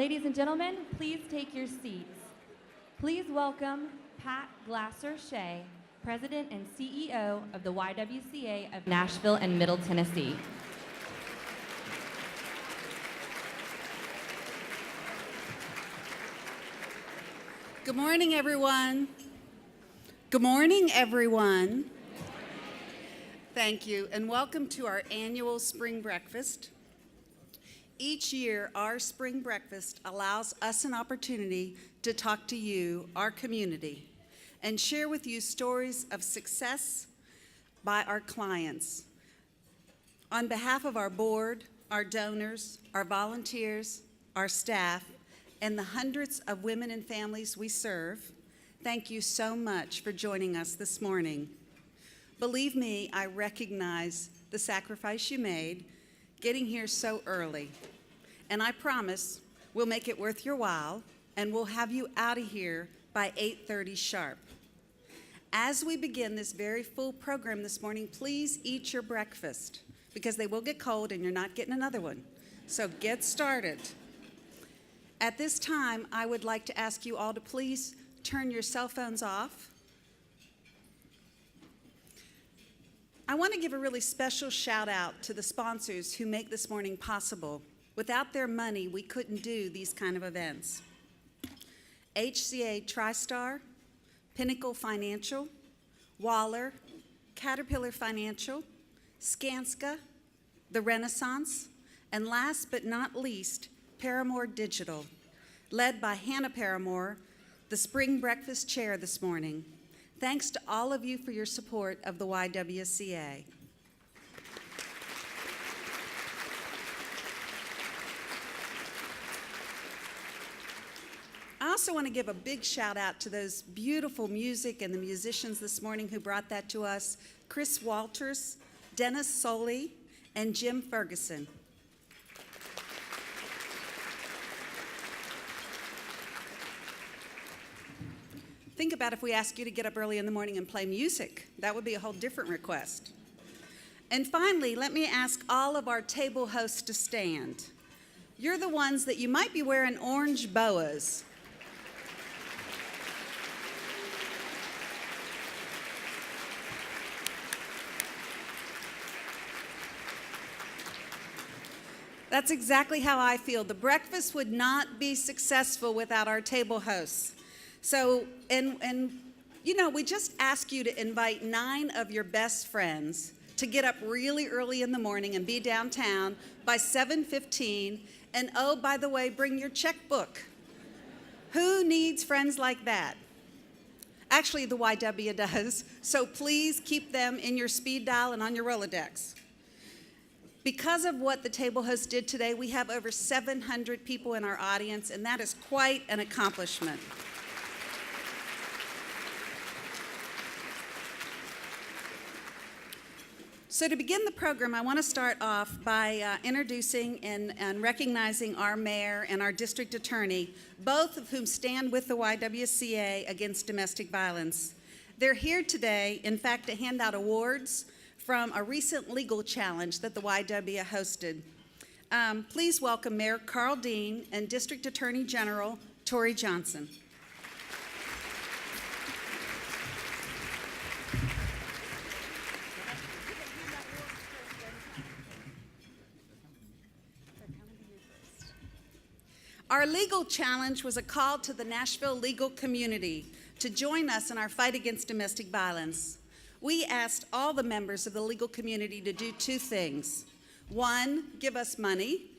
Ladies and gentlemen, please take your seats. Please welcome Pat Glasser-Shea, President and CEO of the YWCA of Nashville and Middle Tennessee. Good morning, everyone. Good morning, everyone. Thank you, and welcome to our annual spring breakfast. Each year, our spring breakfast allows us an opportunity to talk to you, our community, and share with you stories of success by our clients. On behalf of our board, our donors, our volunteers, our staff, and the hundreds of women and families we serve, thank you so much for joining us this morning. Believe me, I recognize the sacrifice you made getting here so early. And I promise we'll make it worth your while, and we'll have you out of here by 8:30 sharp. As we begin this very full program this morning, please eat your breakfast, because they will get cold and you're not getting another one. So get started. At this time, I would like to ask you all to please turn your cell phones off. I want to give a really special shout out to the sponsors who make this morning possible. Without their money, we couldn't do these kind of events. HCA TriStar, Pinnacle Financial, Waller, Caterpillar Financial, Skanska, The Renaissance, and last but not least, Paramore Digital, led by Hannah Paramore, the Spring Breakfast Chair this morning. Thanks to all of you for your support of the YWCA. I also want to give a big shout out to those beautiful music and the musicians this morning who brought that to us: Chris Walters, Dennis Soley, and Jim Ferguson. Think about if we asked you to get up early in the morning and play music. That would be a whole different request. And finally, let me ask all of our table hosts to stand. You're the ones that you might be wearing orange boas. That's exactly how I feel. The breakfast would not be successful without our table hosts. So, and you know, we just ask you to invite 9 of your best friends to get up really early in the morning and be downtown by 7:15. And oh, by the way, bring your checkbook. Who needs friends like that? Actually, the YW does. So please keep them in your speed dial and on your Rolodex. Because of what the table host did today, we have over 700 people in our audience, and that is quite an accomplishment. So to begin the program, I want to start off by introducing and recognizing our mayor and our district attorney, both of whom stand with the YWCA against domestic violence. They're here today, in fact, to hand out awards from a recent legal challenge that the YW hosted. Please welcome Mayor Carl Dean and District Attorney General Tori Johnson. Our legal challenge was a call to the Nashville legal community to join us in our fight against domestic violence. We asked all the members of the legal community to do 2 things. 1, give us money,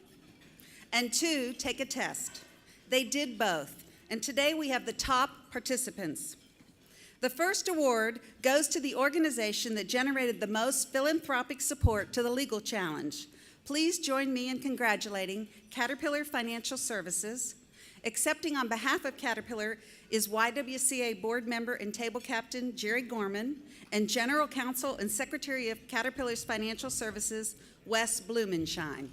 and 2, take a test. They did both, and today we have the top participants. The first award goes to the organization that generated the most philanthropic support to the legal challenge. Please join me in congratulating Caterpillar Financial Services. Accepting on behalf of Caterpillar is YWCA board member and table captain Jerry Gorman and General Counsel and Secretary of Caterpillar's Financial Services, Wes Blumenshine.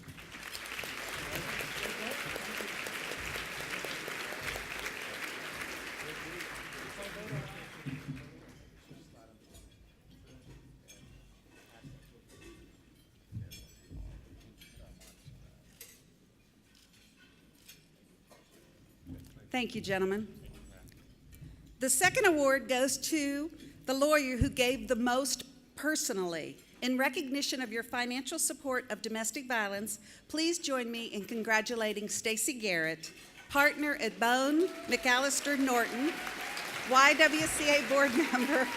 Thank you, gentlemen. The second award goes to the lawyer who gave the most personally. In recognition of your financial support of domestic violence, please join me in congratulating Stacy Garrett, partner at Bone, McAllister, Norton, YWCA board member.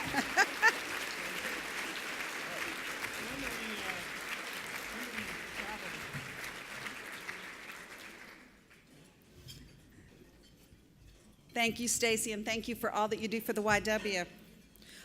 Thank you, Stacy, and thank you for all that you do for the YW.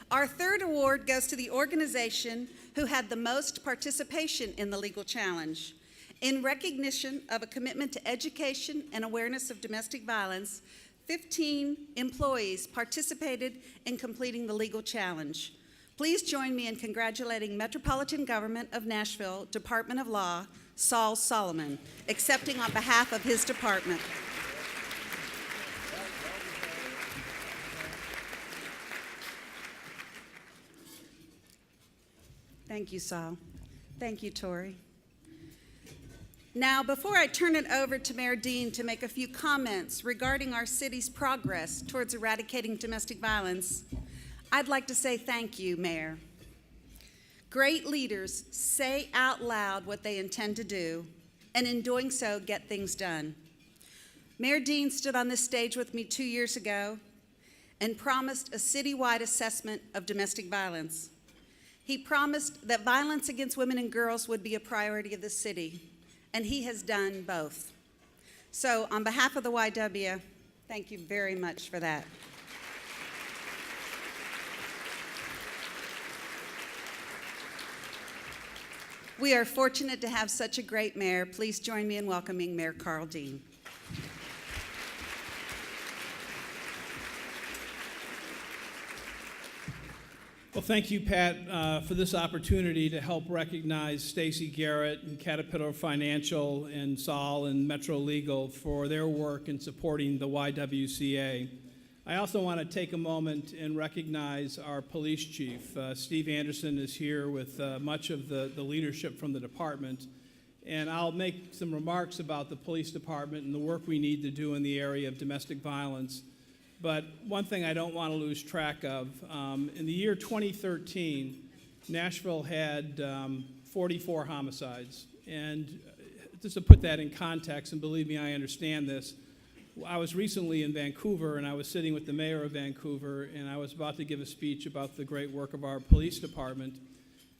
Our third award goes to the organization who had the most participation in the legal challenge. In recognition of a commitment to education and awareness of domestic violence, 15 employees participated in completing the legal challenge. Please join me in congratulating Metropolitan Government of Nashville Department of Law, Saul Solomon, accepting on behalf of his department. Thank you, Saul. Thank you, Tori. Now, before I turn it over to Mayor Dean to make a few comments regarding our city's progress towards eradicating domestic violence, I'd like to say thank you, Mayor. Great leaders say out loud what they intend to do, and in doing so, get things done. Mayor Dean stood on this stage with me 2 years ago and promised a citywide assessment of domestic violence. He promised that violence against women and girls would be a priority of the city, and he has done both. So on behalf of the YW, thank you very much for that. We are fortunate to have such a great mayor. Please join me in welcoming Mayor Carl Dean. Well, thank you, Pat, for this opportunity to help recognize Stacy Garrett and Caterpillar Financial and Saul and Metro Legal for their work in supporting the YWCA. I also want to take a moment and recognize our police chief. Steve Anderson is here with much of the leadership from the department, and I'll make some remarks about the police department and the work we need to do in the area of domestic violence. But one thing I don't want to lose track of, in the year 2013, Nashville had 44 homicides. And just to put that in context, and believe me, I understand this, I was recently in Vancouver, and I was sitting with the mayor of Vancouver, and I was about to give a speech about the great work of our police department.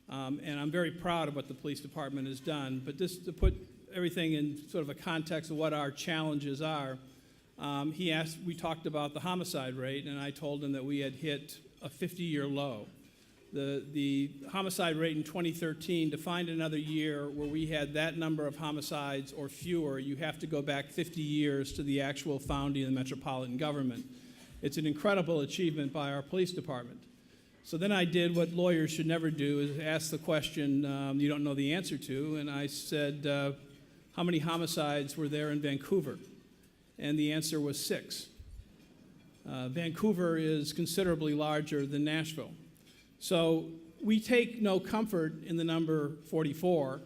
And I'm very proud of what the police department has done. But just to put everything in sort of a context of what our challenges are, we talked about the homicide rate, and I told him that we had hit a 50-year low. The homicide rate in 2013, to find another year where we had that number of homicides or fewer, you have to go back 50 years to the actual founding of the metropolitan government. It's an incredible achievement by our police department. So then I did what lawyers should never do, is ask the question you don't know the answer to, and I said, how many homicides were there in Vancouver? And the answer was 6. Vancouver is considerably larger than Nashville. So we take no comfort in the number 44.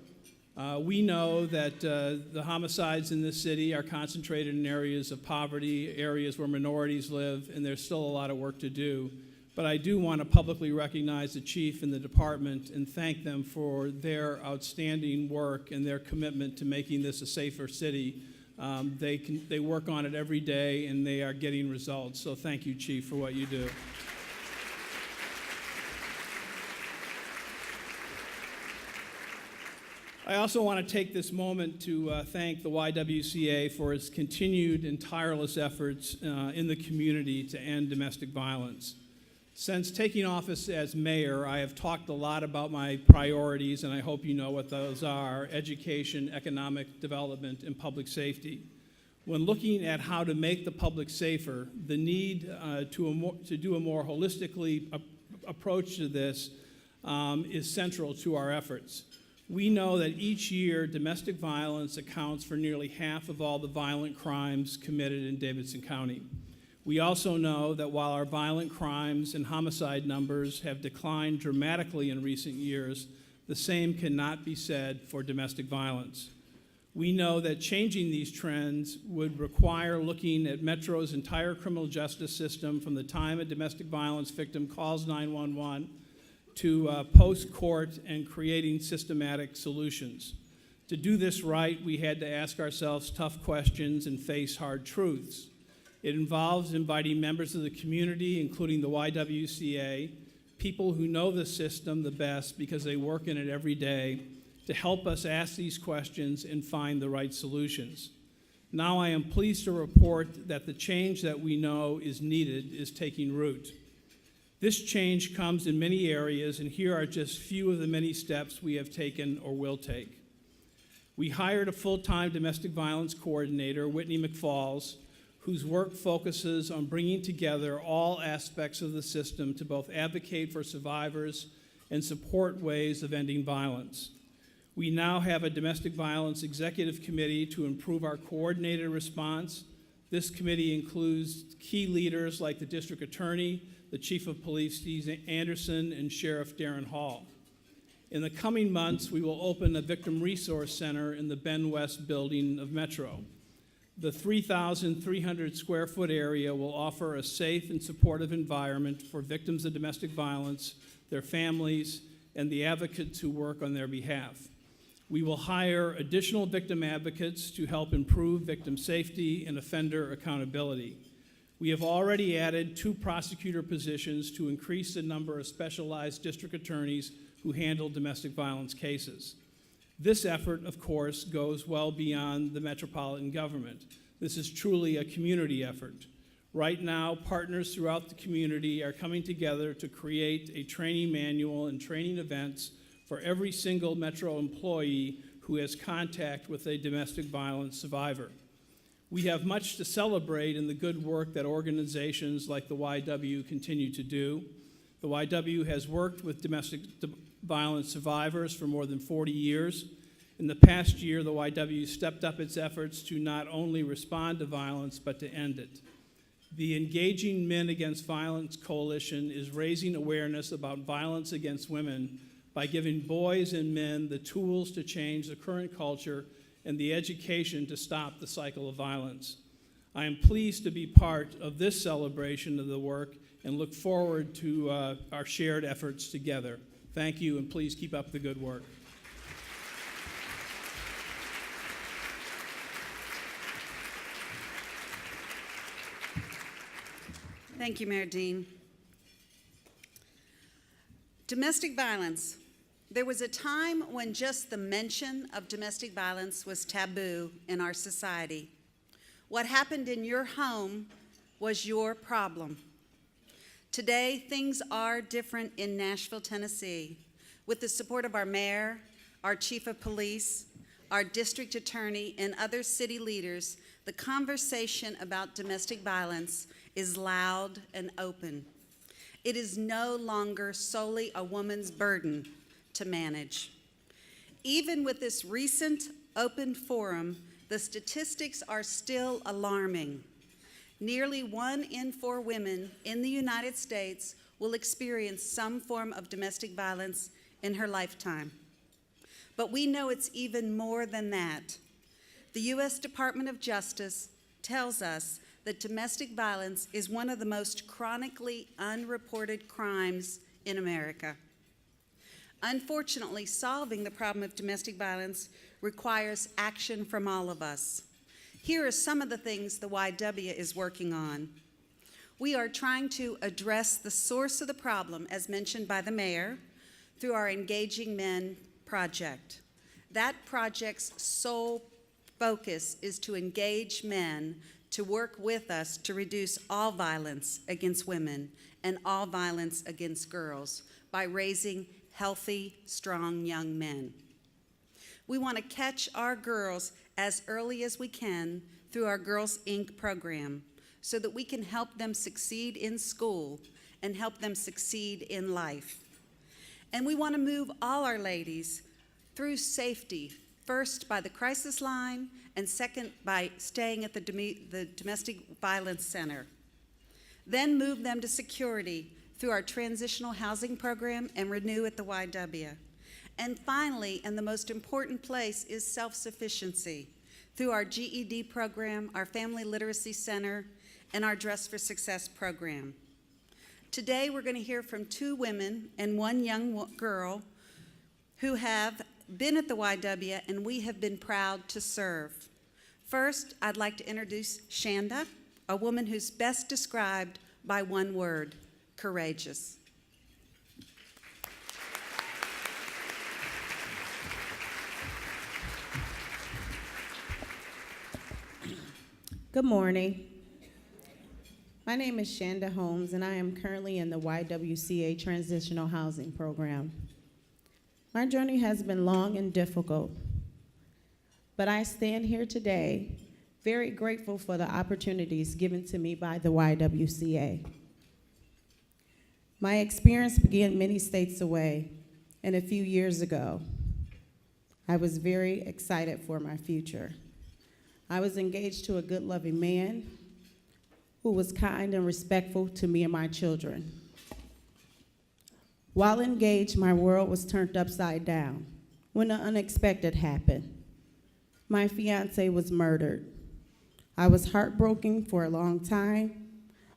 We know that the homicides in this city are concentrated in areas of poverty, areas where minorities live, and there's still a lot of work to do. But I do want to publicly recognize the chief and the department and thank them for their outstanding work and their commitment to making this a safer city. They work on it every day, and they are getting results. So thank you, Chief, for what you do. I also want to take this moment to thank the YWCA for its continued and tireless efforts in the community to end domestic violence. Since taking office as mayor, I have talked a lot about my priorities, and I hope you know what those are: education, economic development, and public safety. When looking at how to make the public safer, the need to do a more holistically approach to this is central to our efforts. We know that each year domestic violence accounts for nearly half of all the violent crimes committed in Davidson County. We also know that while our violent crimes and homicide numbers have declined dramatically in recent years, the same cannot be said for domestic violence. We know that changing these trends would require looking at Metro's entire criminal justice system from the time a domestic violence victim calls 911 to post-court and creating systematic solutions. To do this right, we had to ask ourselves tough questions and face hard truths. It involves inviting members of the community, including the YWCA, people who know the system the best because they work in it every day, to help us ask these questions and find the right solutions. Now I am pleased to report that the change that we know is needed is taking root. This change comes in many areas, and here are just few of the many steps we have taken or will take. We hired a full-time domestic violence coordinator, Whitney McFalls, whose work focuses on bringing together all aspects of the system to both advocate for survivors and support ways of ending violence. We now have a domestic violence executive committee to improve our coordinated response. This committee includes key leaders like the district attorney, the chief of police, Steve Anderson, and Sheriff Darren Hall. In the coming months, we will open a victim resource center in the Ben West building of Metro. The 3,300 square foot area will offer a safe and supportive environment for victims of domestic violence, their families, and the advocates who work on their behalf. We will hire additional victim advocates to help improve victim safety and offender accountability. We have already added 2 prosecutor positions to increase the number of specialized district attorneys who handle domestic violence cases. This effort, of course, goes well beyond the metropolitan government. This is truly a community effort. Right now, partners throughout the community are coming together to create a training manual and training events for every single Metro employee who has contact with a domestic violence survivor. We have much to celebrate in the good work that organizations like the YW continue to do. The YW has worked with domestic violence survivors for more than 40 years. In the past year, the YW stepped up its efforts to not only respond to violence, but to end it. The Engaging Men Against Violence Coalition is raising awareness about violence against women by giving boys and men the tools to change the current culture and the education to stop the cycle of violence. I am pleased to be part of this celebration of the work and look forward to our shared efforts together. Thank you, and please keep up the good work. Thank you, Mayor Dean. Domestic violence. There was a time when just the mention of domestic violence was taboo in our society. What happened in your home was your problem. Today, things are different in Nashville, Tennessee. With the support of our mayor, our chief of police, our district attorney, and other city leaders, the conversation about domestic violence is loud and open. It is no longer solely a woman's burden to manage. Even with this recent open forum, the statistics are still alarming. Nearly 1 in 4 women in the United States will experience some form of domestic violence in her lifetime. But we know it's even more than that. The U.S. Department of Justice tells us that domestic violence is one of the most chronically unreported crimes in America. Unfortunately, solving the problem of domestic violence requires action from all of us. Here are some of the things the YW is working on. We are trying to address the source of the problem, as mentioned by the mayor, through our Engaging Men project. That project's sole focus is to engage men to work with us to reduce all violence against women and all violence against girls by raising healthy, strong young men. We want to catch our girls as early as we can through our Girls Inc. program so that we can help them succeed in school and help them succeed in life. And we want to move all our ladies through safety, first by the crisis line and second by staying at the Domestic Violence Center. Then move them to security through our transitional housing program and Renew at the YW. And finally, and the most important place, is self-sufficiency through our GED program, our Family Literacy Center, and our Dress for Success program. Today, we're going to hear from 2 women and 1 young girl who have been at the YW, and we have been proud to serve. First, I'd like to introduce Shanda, a woman who's best described by one word: courageous. Good morning. My name is Shanda Holmes, and I am currently in the YWCA Transitional Housing Program. My journey has been long and difficult, but I stand here today very grateful for the opportunities given to me by the YWCA. My experience began many states away, and a few years ago, I was very excited for my future. I was engaged to a good, loving man who was kind and respectful to me and my children. While engaged, my world was turned upside down when the unexpected happened. My fiance was murdered. I was heartbroken for a long time.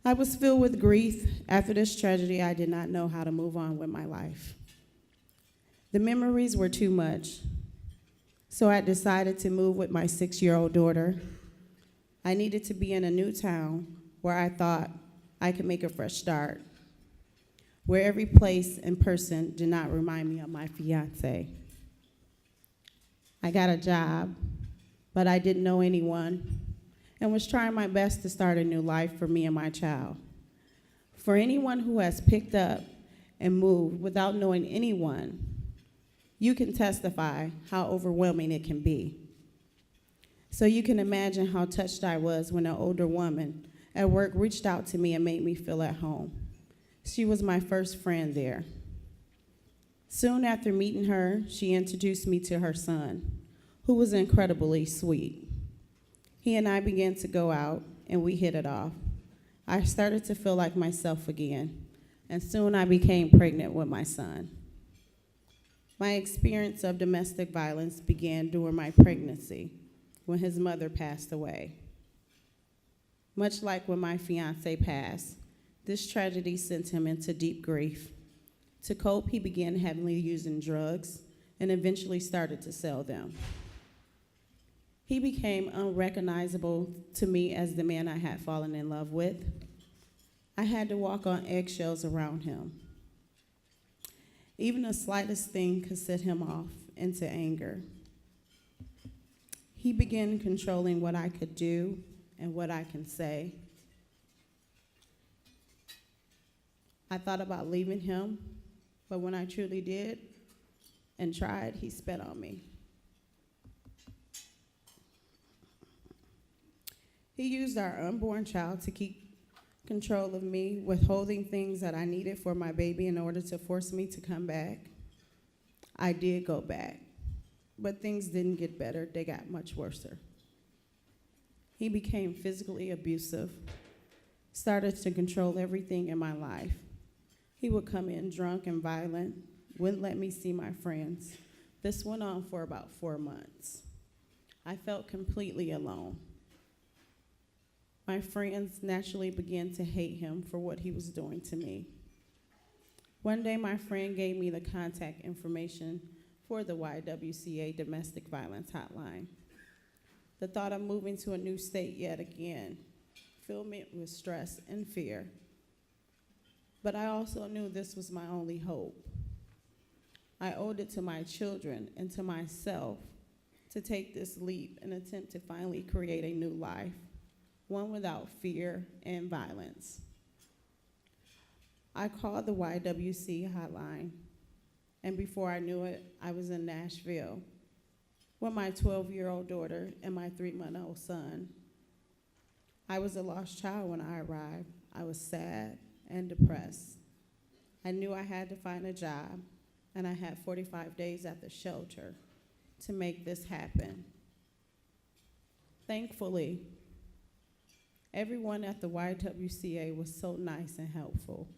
I was filled with grief. After this tragedy, I did not know how to move on with my life. The memories were too much. So I decided to move with my 6-year-old daughter. I needed to be in a new town where I thought I could make a fresh start, where every place and person did not remind me of my fiance. I got a job, but I didn't know anyone and was trying my best to start a new life for me and my child. For anyone who has picked up and moved without knowing anyone, you can testify how overwhelming it can be. So you can imagine how touched I was when an older woman at work reached out to me and made me feel at home. She was my first friend there. Soon after meeting her, she introduced me to her son, who was incredibly sweet. He and I began to go out, and we hit it off. I started to feel like myself again, and soon I became pregnant with my son. My experience of domestic violence began during my pregnancy when his mother passed away. Much like when my fiance passed, this tragedy sent him into deep grief. To cope, he began heavily using drugs and eventually started to sell them. He became unrecognizable to me as the man I had fallen in love with. I had to walk on eggshells around him. Even the slightest thing could set him off into anger. He began controlling what I could do and what I can say. I thought about leaving him, but when I truly did and tried, he spit on me. He used our unborn child to keep control of me, withholding things that I needed for my baby in order to force me to come back. I did go back, but things didn't get better. They got much worse. He became physically abusive, started to control everything in my life. He would come in drunk and violent, wouldn't let me see my friends. This went on for about 4 months. I felt completely alone. My friends naturally began to hate him for what he was doing to me. One day, my friend gave me the contact information for the YWCA Domestic Violence Hotline. The thought of moving to a new state yet again filled me with stress and fear. But I also knew this was my only hope. I owed it to my children and to myself to take this leap and attempt to finally create a new life, one without fear and violence. I called the YWCA hotline, and before I knew it, I was in Nashville with my 12-year-old daughter and my 3-month-old son. I was a lost child when I arrived. I was sad and depressed. I knew I had to find a job, and I had 45 days at the shelter to make this happen. Thankfully, everyone at the YWCA was so nice and helpful.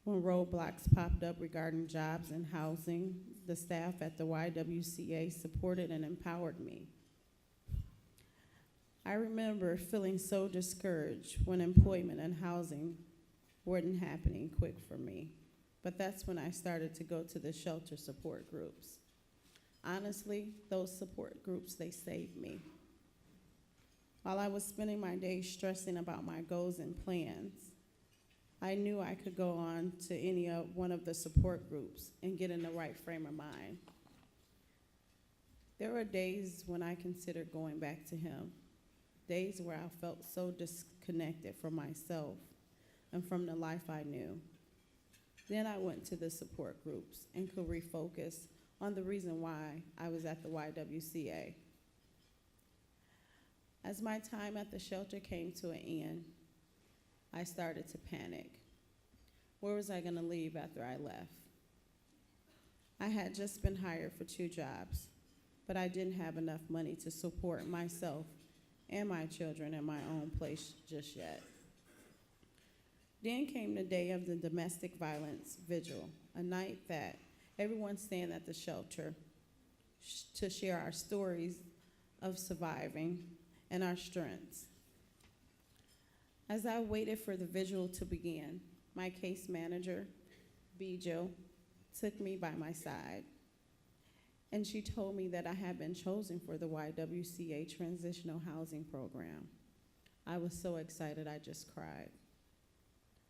When roadblocks popped up regarding jobs and housing, the staff at the YWCA supported and empowered me. I remember feeling so discouraged when employment and housing weren't happening quick for me, but that's when I started to go to the shelter support groups. Honestly, those support groups, they saved me. While I was spending my days stressing about my goals and plans, I knew I could go on to any one of the support groups and get in the right frame of mind. There were days when I considered going back to him, days where I felt so disconnected from myself and from the life I knew. Then I went to the support groups and could refocus on the reason why I was at the YWCA. As my time at the shelter came to an end, I started to panic. Where was I gonna leave after I left? I had just been hired for 2 jobs, but I didn't have enough money to support myself and my children in my own place just yet. Then came the day of the domestic violence vigil, a night that everyone staying at the shelter to share our stories of surviving and our strengths. As I waited for the vigil to begin, my case manager, Bijo, took me by my side, and she told me that I had been chosen for the YWCA Transitional Housing Program. I was so excited I just cried.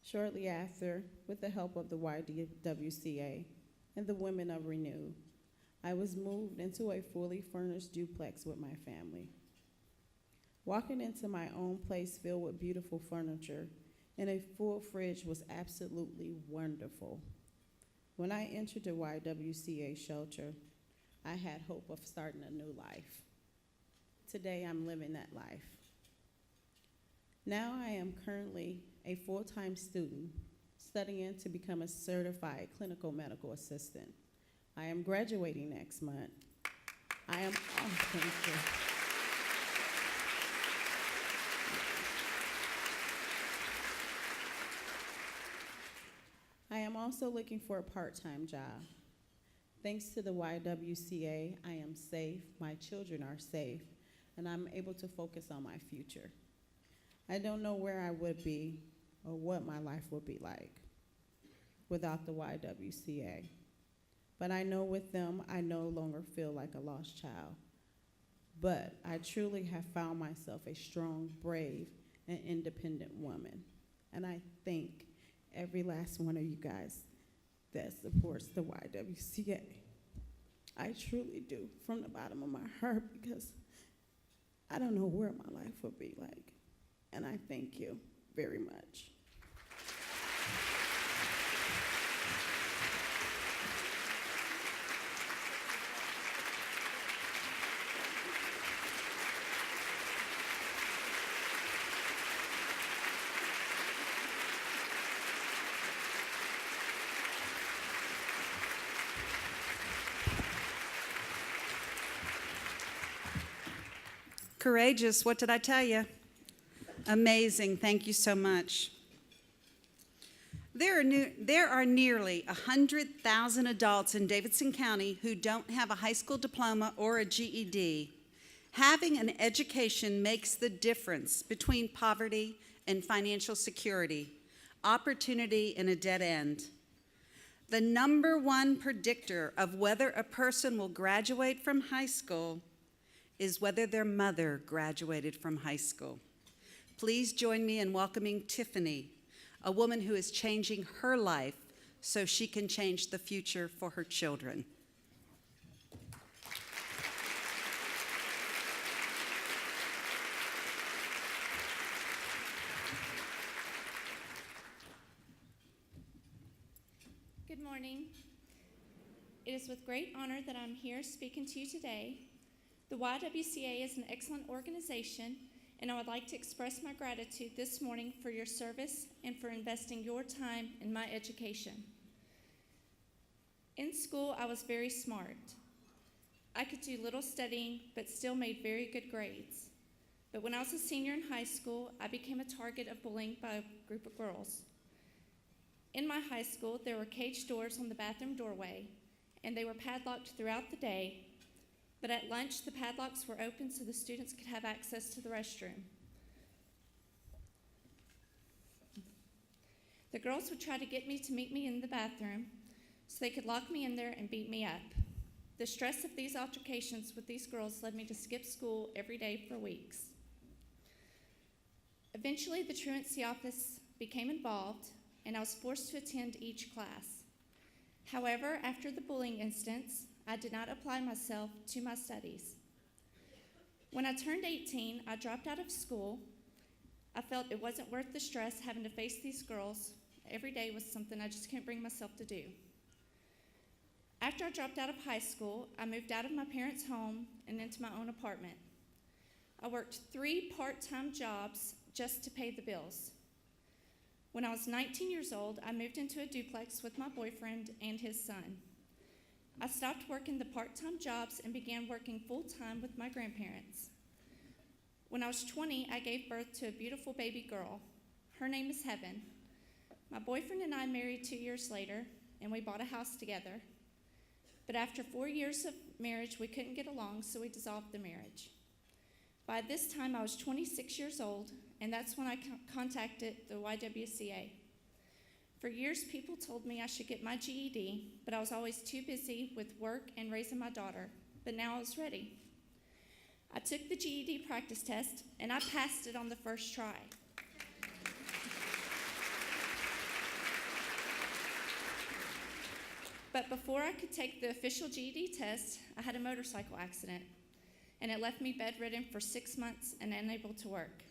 Shortly after, with the help of the YWCA and the Women of Renew, I was moved into a fully furnished duplex with my family. Walking into my own place filled with beautiful furniture and a full fridge was absolutely wonderful. When I entered the YWCA shelter, I had hope of starting a new life. Today, I'm living that life. Now I am currently a full-time student studying to become a certified clinical medical assistant. I am graduating next month. Thank you. I am also looking for a part-time job. Thanks to the YWCA, I am safe, my children are safe, and I'm able to focus on my future. I don't know where I would be or what my life would be like without the YWCA. But I know with them, I no longer feel like a lost child. But I truly have found myself a strong, brave, and independent woman. And I thank every last one of you guys that supports the YWCA. I truly do, from the bottom of my heart, because I don't know where my life would be like. And I thank you very much. Courageous, what did I tell you? Amazing, thank you so much. There are nearly 100,000 adults in Davidson County who don't have a high school diploma or a GED. Having an education makes the difference between poverty and financial security, opportunity and a dead end. The #1 predictor of whether a person will graduate from high school is whether their mother graduated from high school. Please join me in welcoming Tiffany, a woman who is changing her life so she can change the future for her children. Good morning. It is with great honor that I'm here speaking to you today. The YWCA is an excellent organization, and I would like to express my gratitude this morning for your service and for investing your time in my education. In school, I was very smart. I could do little studying, but still made very good grades. But when I was a senior in high school, I became a target of bullying by a group of girls. In my high school, there were cage doors on the bathroom doorway, and they were padlocked throughout the day, but at lunch, the padlocks were open so the students could have access to the restroom. The girls would try to get me to meet me in the bathroom so they could lock me in there and beat me up. The stress of these altercations with these girls led me to skip school every day for weeks. Eventually, the truancy office became involved, and I was forced to attend each class. However, after the bullying instance, I did not apply myself to my studies. When I turned 18, I dropped out of school. I felt it wasn't worth the stress having to face these girls. Every day was something I just couldn't bring myself to do. After I dropped out of high school, I moved out of my parents' home and into my own apartment. I worked 3 part-time jobs just to pay the bills. When I was 19 years old, I moved into a duplex with my boyfriend and his son. I stopped working the part-time jobs and began working full-time with my grandparents. When I was 20, I gave birth to a beautiful baby girl. Her name is Heaven. My boyfriend and I married 2 years later, and we bought a house together. But after 4 years of marriage, we couldn't get along, so we dissolved the marriage. By this time, I was 26 years old, and that's when I contacted the YWCA. For years, people told me I should get my GED, but I was always too busy with work and raising my daughter. But now I was ready. I took the GED practice test, and I passed it on the first try. But before I could take the official GED test, I had a motorcycle accident, and it left me bedridden for 6 months and unable to work.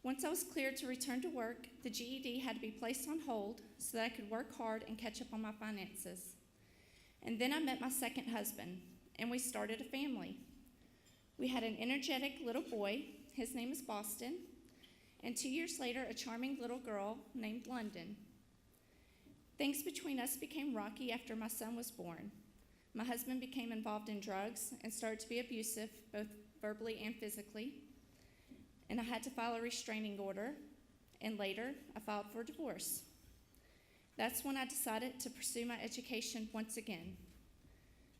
Once I was cleared to return to work, the GED had to be placed on hold so that I could work hard and catch up on my finances. And then I met my second husband, and we started a family. We had an energetic little boy, his name is Boston, and 2 years later, a charming little girl named London. Things between us became rocky after my son was born. My husband became involved in drugs and started to be abusive, both verbally and physically. And I had to file a restraining order, and later I filed for divorce. That's when I decided to pursue my education once again.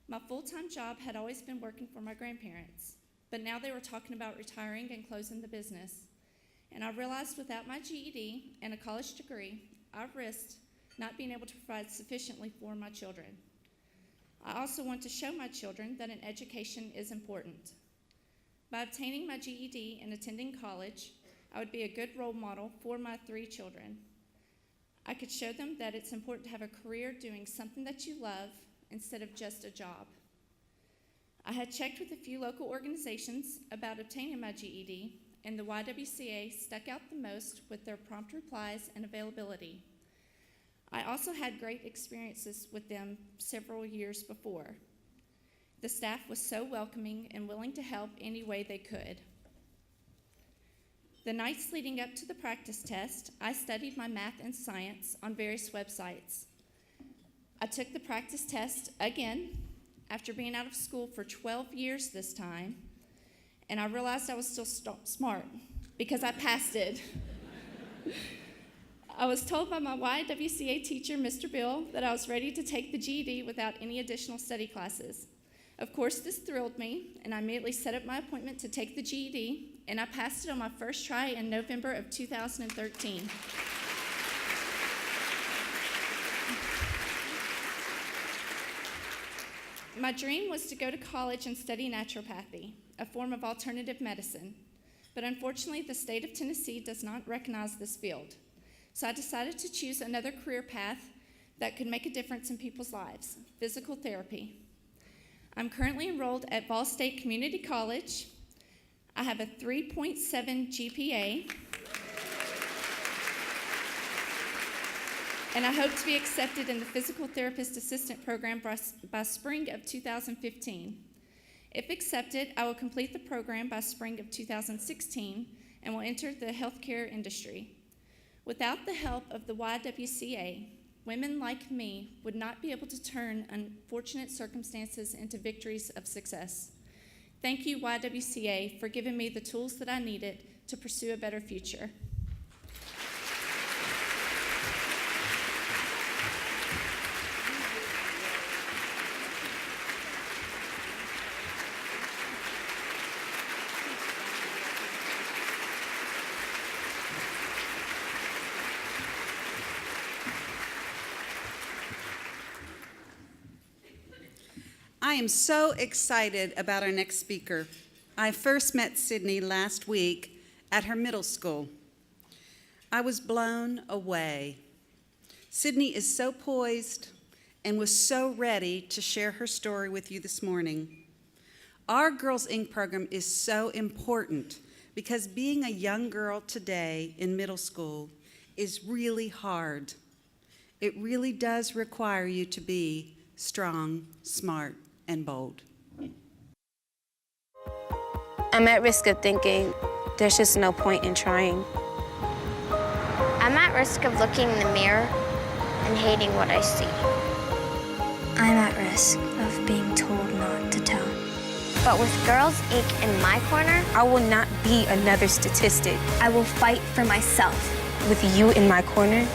My full-time job had always been working for my grandparents, but now they were talking about retiring and closing the business. And I realized without my GED and a college degree, I risked not being able to provide sufficiently for my children. I also want to show my children that an education is important. By obtaining my GED and attending college, I would be a good role model for my 3 children. I could show them that it's important to have a career doing something that you love instead of just a job. I had checked with a few local organizations about obtaining my GED, and the YWCA stuck out the most with their prompt replies and availability. I also had great experiences with them several years before. The staff was so welcoming and willing to help any way they could. The nights leading up to the practice test, I studied my math and science on various websites. I took the practice test again after being out of school for 12 years this time, and I realized I was still smart because I passed it. I was told by my YWCA teacher, Mr. Bill, that I was ready to take the GED without any additional study classes. Of course, this thrilled me, and I immediately set up my appointment to take the GED, and I passed it on my first try in November of 2013. My dream was to go to college and study naturopathy, a form of alternative medicine. But unfortunately, the state of Tennessee does not recognize this field. So I decided to choose another career path that could make a difference in people's lives, physical therapy. I'm currently enrolled at Ball State Community College. I have a 3.7 GPA. And I hope to be accepted in the Physical Therapist Assistant Program by spring of 2015. If accepted, I will complete the program by spring of 2016 and will enter the healthcare industry. Without the help of the YWCA, women like me would not be able to turn unfortunate circumstances into victories of success. Thank you, YWCA, for giving me the tools that I needed to pursue a better future. I am so excited about our next speaker. I first met Sydney last week at her middle school. I was blown away. Sydney is so poised and was so ready to share her story with you this morning. Our Girls Inc. program is so important because being a young girl today in middle school is really hard. It really does require you to be strong, smart, and bold. I'm at risk of thinking there's just no point in trying. I'm at risk of looking in the mirror and hating what I see. I'm at risk of being told not to tell. But with Girls Inc. in my corner, I will not be another statistic. I will fight for myself. With you in my corner,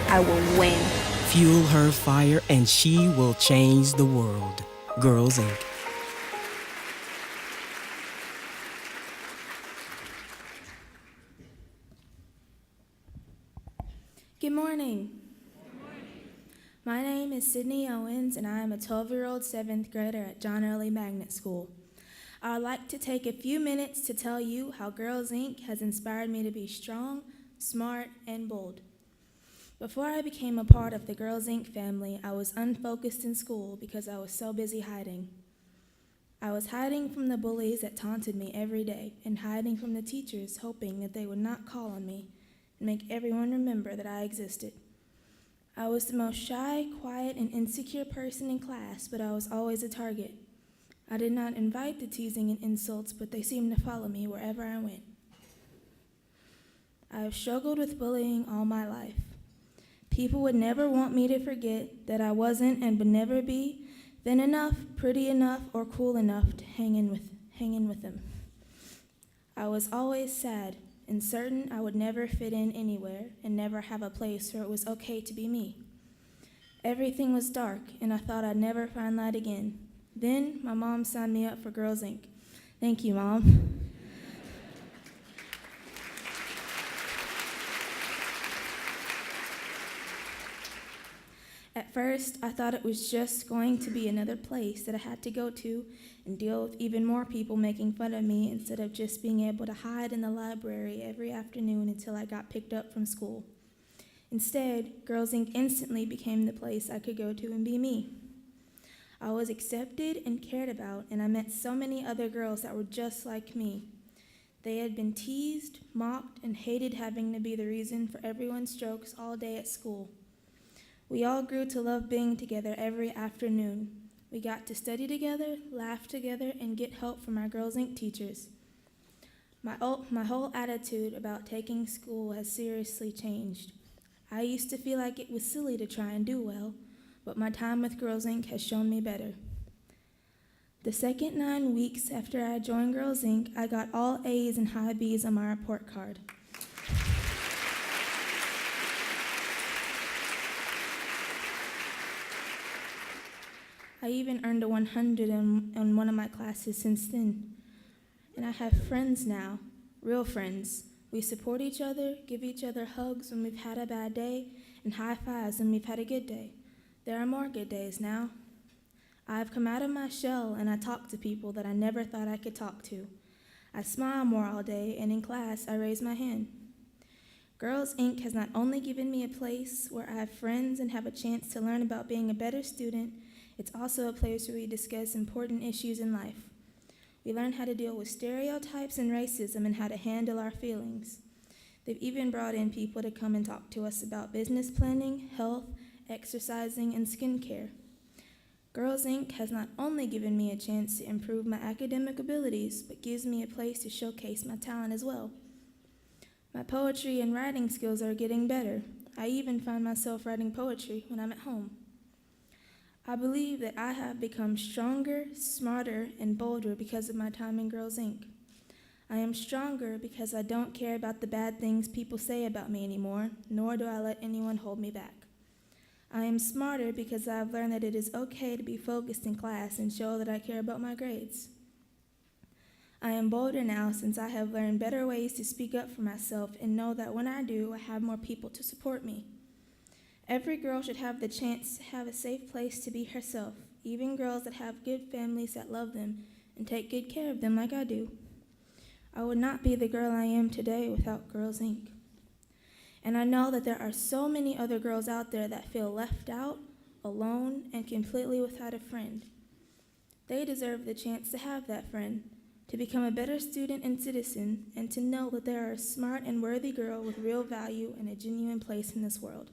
I will win. Fuel her fire and she will change the world. Girls Inc. Good morning. My name is Sydney Owens, and I am a 12-year-old 7th grader at John Early Magnet School. I would like to take a few minutes to tell you how Girls Inc. has inspired me to be strong, smart, and bold. Before I became a part of the Girls Inc. family, I was unfocused in school because I was so busy hiding. I was hiding from the bullies that taunted me every day and hiding from the teachers, hoping that they would not call on me and make everyone remember that I existed. I was the most shy, quiet, and insecure person in class, but I was always a target. I did not invite the teasing and insults, but they seemed to follow me wherever I went. I have struggled with bullying all my life. People would never want me to forget that I wasn't and would never be thin enough, pretty enough, or cool enough to hang in with them. I was always sad and certain I would never fit in anywhere and never have a place where it was okay to be me. Everything was dark, and I thought I'd never find light again. Then my mom signed me up for Girls Inc. Thank you, Mom. At first, I thought it was just going to be another place that I had to go to and deal with even more people making fun of me instead of just being able to hide in the library every afternoon until I got picked up from school. Instead, Girls Inc. instantly became the place I could go to and be me. I was accepted and cared about, and I met so many other girls that were just like me. They had been teased, mocked, and hated having to be the reason for everyone's jokes all day at school. We all grew to love being together every afternoon. We got to study together, laugh together, and get help from our Girls Inc. teachers. My whole attitude about taking school has seriously changed. I used to feel like it was silly to try and do well, but my time with Girls Inc. has shown me better. The second 9 weeks after I joined Girls Inc., I got all A's and high B's on my report card. I even earned a 100 in one of my classes since then. And I have friends now, real friends. We support each other, give each other hugs when we've had a bad day, and high fives when we've had a good day. There are more good days now. I've come out of my shell and I talk to people that I never thought I could talk to. I smile more all day, and in class I raise my hand. Girls Inc. has not only given me a place where I have friends and have a chance to learn about being a better student, it's also a place where we discuss important issues in life. We learn how to deal with stereotypes and racism and how to handle our feelings. They've even brought in people to come and talk to us about business planning, health, exercising, and skincare. Girls Inc. has not only given me a chance to improve my academic abilities, but gives me a place to showcase my talent as well. My poetry and writing skills are getting better. I even find myself writing poetry when I'm at home. I believe that I have become stronger, smarter, and bolder because of my time in Girls Inc. I am stronger because I don't care about the bad things people say about me anymore, nor do I let anyone hold me back. I am smarter because I have learned that it is okay to be focused in class and show that I care about my grades. I am bolder now since I have learned better ways to speak up for myself and know that when I do, I have more people to support me. Every girl should have the chance to have a safe place to be herself, even girls that have good families that love them and take good care of them like I do. I would not be the girl I am today without Girls Inc. And I know that there are so many other girls out there that feel left out, alone, and completely without a friend. They deserve the chance to have that friend, to become a better student and citizen, and to know that they are a smart and worthy girl with real value and a genuine place in this world.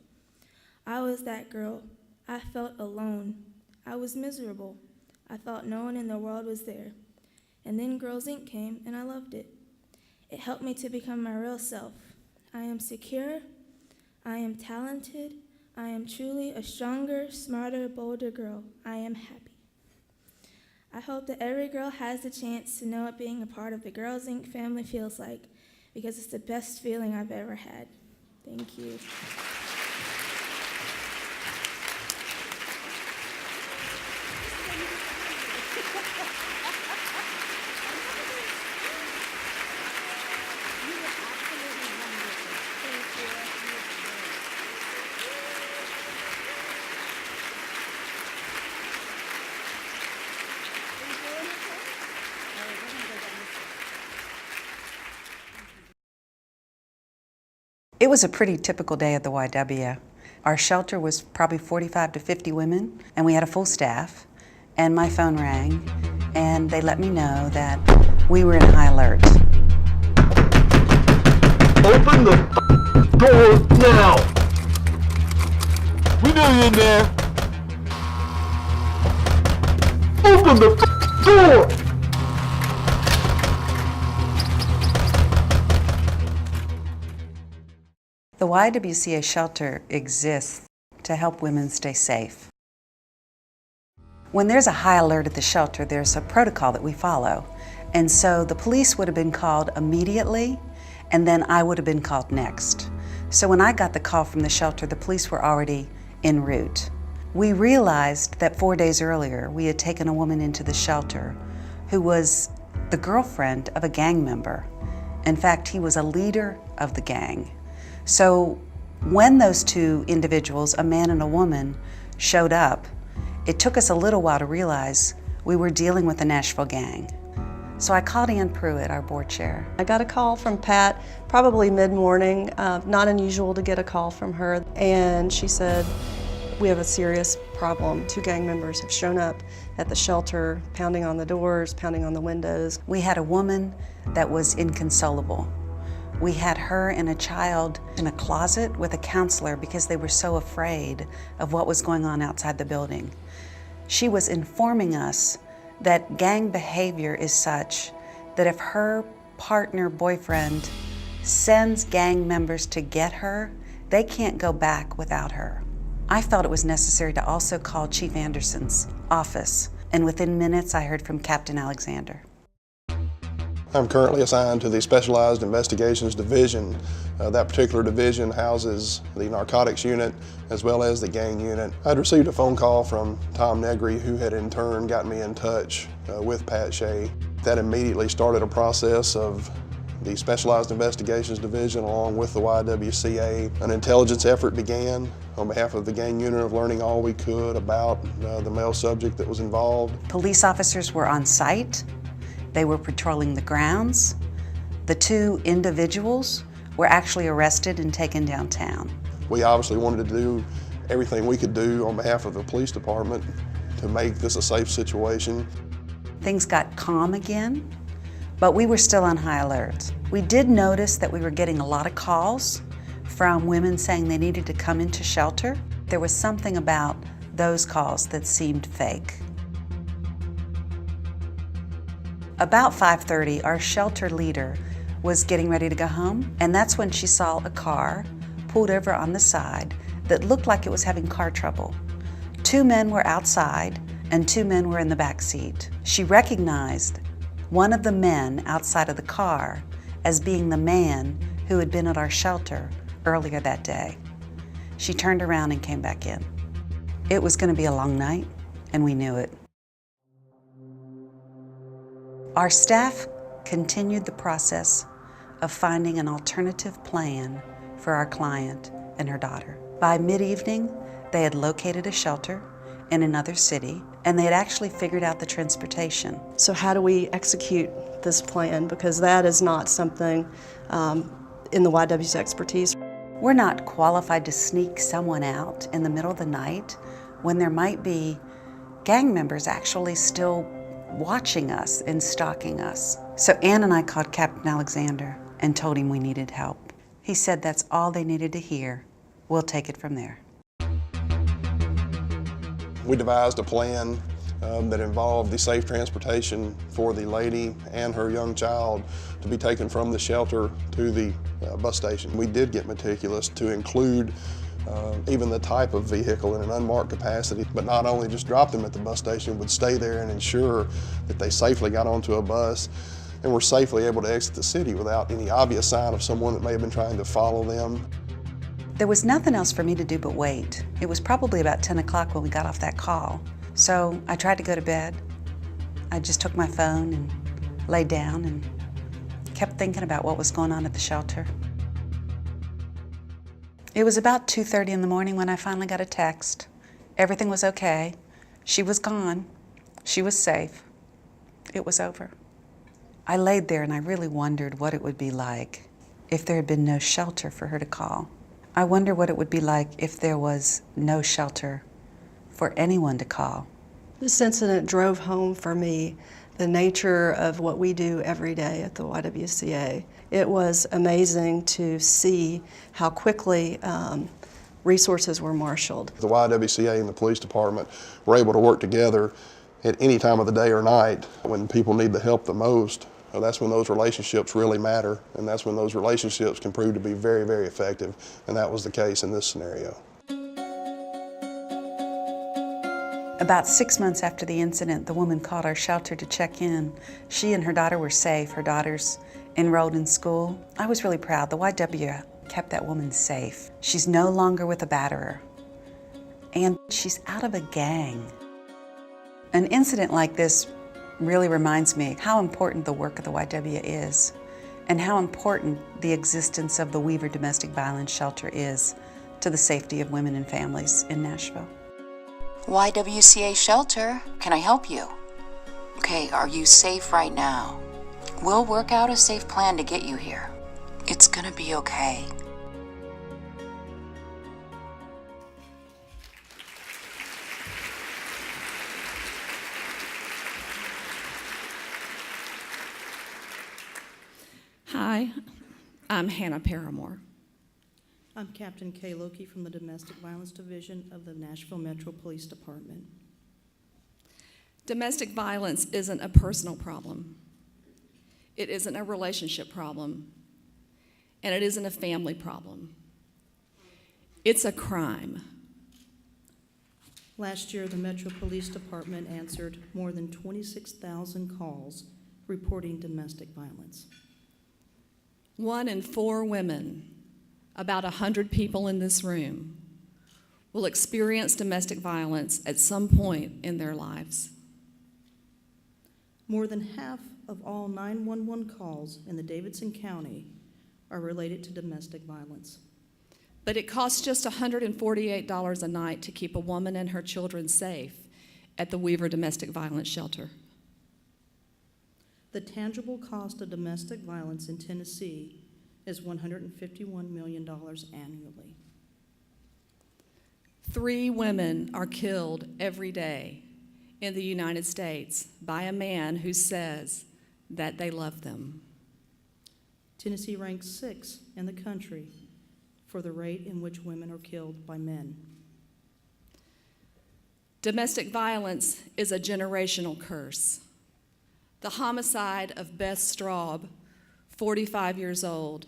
I was that girl. I felt alone. I was miserable. I thought no one in the world was there. And then Girls Inc. came, and I loved it. It helped me to become my real self. I am secure. I am talented. I am truly a stronger, smarter, bolder girl. I am happy. I hope that every girl has the chance to know what being a part of the Girls Inc. family feels like, because it's the best feeling I've ever had. Thank you. It was a pretty typical day at the YW. Our shelter was probably 45 to 50 women, and we had a full staff, and my phone rang, and they let me know that we were in high alert. Open the door now! We know you're in there! Open the door! The YWCA shelter exists to help women stay safe. When there's a high alert at the shelter, there's a protocol that we follow. And so the police would have been called immediately, and then I would have been called next. So when I got the call from the shelter, the police were already en route. We realized that 4 days earlier, we had taken a woman into the shelter who was the girlfriend of a gang member. In fact, he was a leader of the gang. So when those two individuals, a man and a woman, showed up, it took us a little while to realize we were dealing with the Nashville gang. So I called Ann Pruitt, our board chair. I got a call from Pat probably mid-morning, not unusual to get a call from her, and she said, we have a serious problem. 2 gang members have shown up at the shelter, pounding on the doors, pounding on the windows. We had a woman that was inconsolable. We had her and a child in a closet with a counselor because they were so afraid of what was going on outside the building. She was informing us that gang behavior is such that if her partner, boyfriend, sends gang members to get her, they can't go back without her. I felt it was necessary to also call Chief Anderson's office, and within minutes I heard from Captain Alexander. I'm currently assigned to the Specialized Investigations Division. That particular division houses the narcotics unit as well as the gang unit. I'd received a phone call from Tom Negri, who had in turn got me in touch with Pat Shea. That immediately started a process of the Specialized Investigations Division along with the YWCA. An intelligence effort began on behalf of the gang unit of learning all we could about the male subject that was involved. Police officers were on site. They were patrolling the grounds. The 2 individuals were actually arrested and taken downtown. We obviously wanted to do everything we could do on behalf of the police department to make this a safe situation. Things got calm again, but we were still on high alert. We did notice that we were getting a lot of calls from women saying they needed to come into shelter. There was something about those calls that seemed fake. About 5:30, our shelter leader was getting ready to go home, and that's when she saw a car pulled over on the side that looked like it was having car trouble. 2 men were outside, and 2 men were in the back seat. She recognized one of the men outside of the car as being the man who had been at our shelter earlier that day. She turned around and came back in. It was going to be a long night, and we knew it. Our staff continued the process of finding an alternative plan for our client and her daughter. By mid-evening, they had located a shelter in another city, and they had actually figured out the transportation. So how do we execute this plan? Because that is not something in the YW's expertise. We're not qualified to sneak someone out in the middle of the night when there might be gang members actually still watching us and stalking us. So Ann and I called Captain Alexander and told him we needed help. He said that's all they needed to hear. We'll take it from there. We devised a plan that involved the safe transportation for the lady and her young child to be taken from the shelter to the bus station. We did get meticulous to include even the type of vehicle in an unmarked capacity, but not only just drop them at the bus station, would stay there and ensure that they safely got onto a bus and were safely able to exit the city without any obvious sign of someone that may have been trying to follow them. There was nothing else for me to do but wait. It was probably about 10 o'clock when we got off that call. So I tried to go to bed. I just took my phone and laid down and kept thinking about what was going on at the shelter. It was about 2:30 in the morning when I finally got a text. Everything was okay. She was gone. She was safe. It was over. I laid there and I really wondered what it would be like if there had been no shelter for her to call. I wonder what it would be like if there was no shelter for anyone to call. This incident drove home for me the nature of what we do every day at the YWCA. It was amazing to see how quickly resources were marshaled. The YWCA and the police department were able to work together at any time of the day or night when people need the help the most. That's when those relationships really matter, and that's when those relationships can prove to be very, very effective, and that was the case in this scenario. About 6 months after the incident, the woman called our shelter to check in. She and her daughter were safe. Her daughter's enrolled in school. I was really proud. The YW kept that woman safe. She's no longer with a batterer, and she's out of a gang. An incident like this really reminds me how important the work of the YW is and how important the existence of the Weaver Domestic Violence Shelter is to the safety of women and families in Nashville. YWCA Shelter, can I help you? Okay, are you safe right now? We'll work out a safe plan to get you here. It's gonna be okay. Hi, I'm Hannah Paramore. I'm Captain Kay Loki from the Domestic Violence Division of the Nashville Metro Police Department. Domestic violence isn't a personal problem. It isn't a relationship problem. And it isn't a family problem. It's a crime. Last year, the Metro Police Department answered more than 26,000 calls reporting domestic violence. 1 in 4 women, about 100 people in this room, will experience domestic violence at some point in their lives. More than half of all 911 calls in the Davidson County are related to domestic violence. But it costs just $148 a night to keep a woman and her children safe at the Weaver Domestic Violence Shelter. The tangible cost of domestic violence in Tennessee is $151 million annually. 3 women are killed every day in the United States by a man who says that they love them. Tennessee ranks 6th in the country for the rate in which women are killed by men. Domestic violence is a generational curse. The homicide of Beth Straub, 45 years old,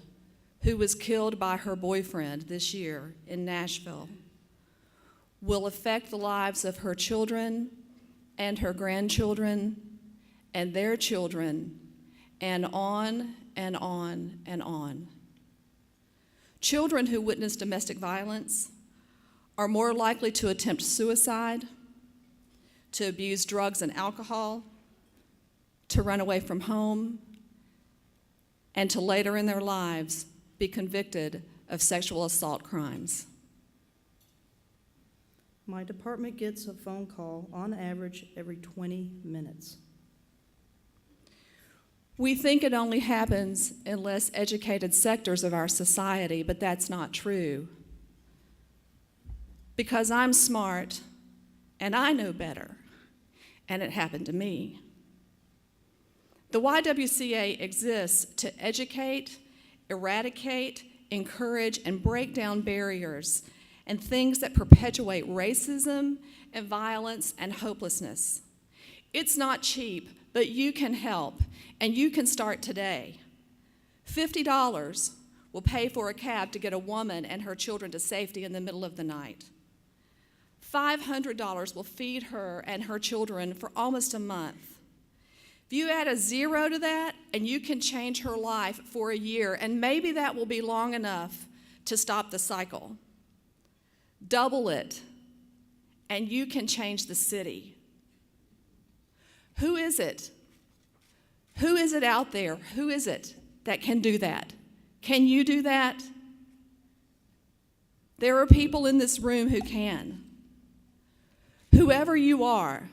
who was killed by her boyfriend this year in Nashville, will affect the lives of her children and her grandchildren and their children, and on and on and on. Children who witness domestic violence are more likely to attempt suicide, to abuse drugs and alcohol, to run away from home, and to later in their lives be convicted of sexual assault crimes. My department gets a phone call on average every 20 minutes. We think it only happens in less educated sectors of our society, but that's not true. Because I'm smart and I know better, and it happened to me. The YWCA exists to educate, eradicate, encourage, and break down barriers and things that perpetuate racism and violence and hopelessness. It's not cheap, but you can help, and you can start today. $50 will pay for a cab to get a woman and her children to safety in the middle of the night. $500 will feed her and her children for almost a month. If you add a zero to that, and you can change her life for a year, and maybe that will be long enough to stop the cycle. Double it, and you can change the city. Who is it? Who is it out there? Who is it that can do that? Can you do that? There are people in this room who can. Whoever you are,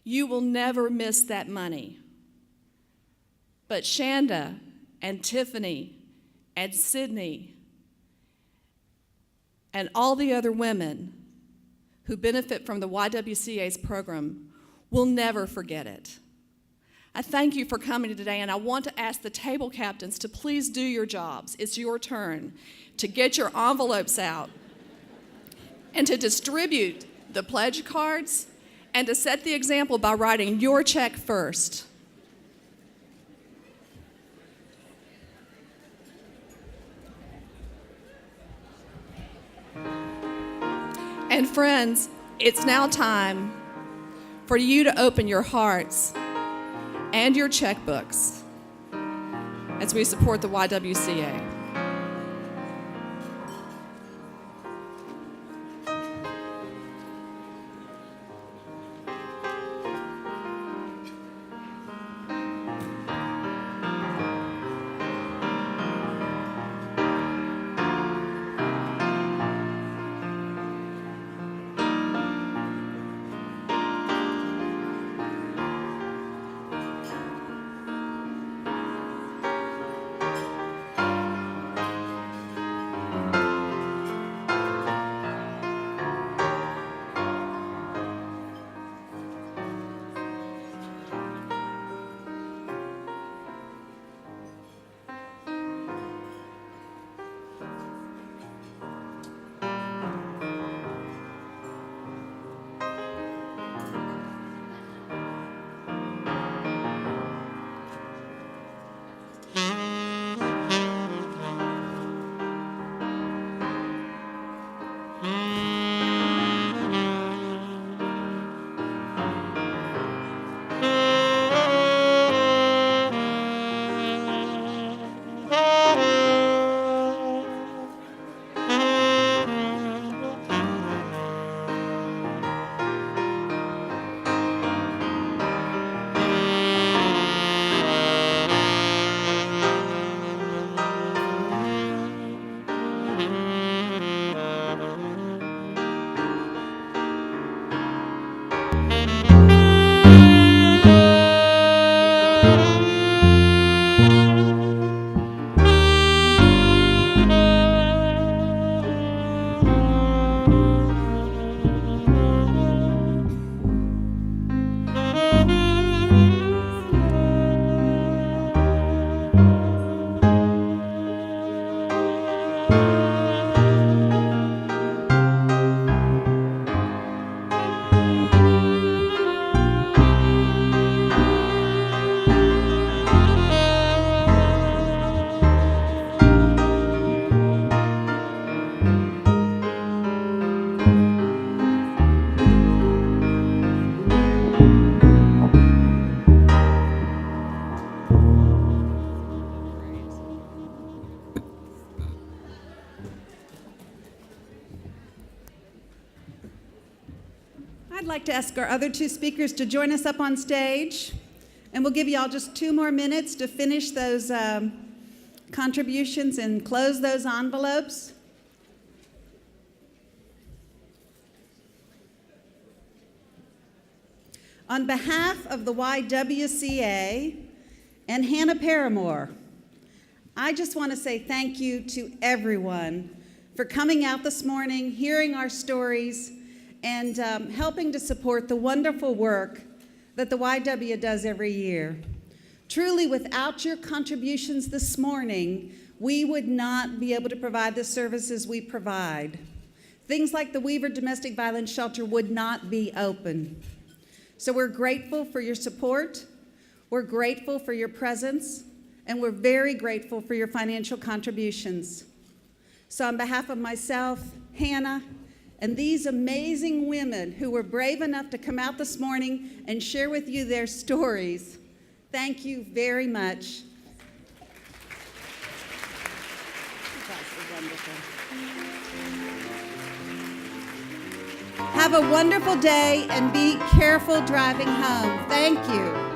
you will never miss that money. But Shanda and Tiffany and Sydney and all the other women who benefit from the YWCA's program will never forget it. I thank you for coming today, and I want to ask the table captains to please do your jobs. It's your turn to get your envelopes out and to distribute the pledge cards and to set the example by writing your check first. And friends, it's now time for you to open your hearts and your checkbooks as we support the YWCA. I'd like to ask our other two speakers to join us up on stage, and we'll give you all just 2 more minutes to finish those contributions and close those envelopes. On behalf of the YWCA and Hannah Paramore, I just want to say thank you to everyone for coming out this morning, hearing our stories, and helping to support the wonderful work that the YW does every year. Truly, without your contributions this morning, we would not be able to provide the services we provide. Things like the Weaver Domestic Violence Shelter would not be open. So we're grateful for your support, we're grateful for your presence, and we're very grateful for your financial contributions. So on behalf of myself, Hannah, and these amazing women who were brave enough to come out this morning and share with you their stories, thank you very much. Have a wonderful day and be careful driving home. Thank you.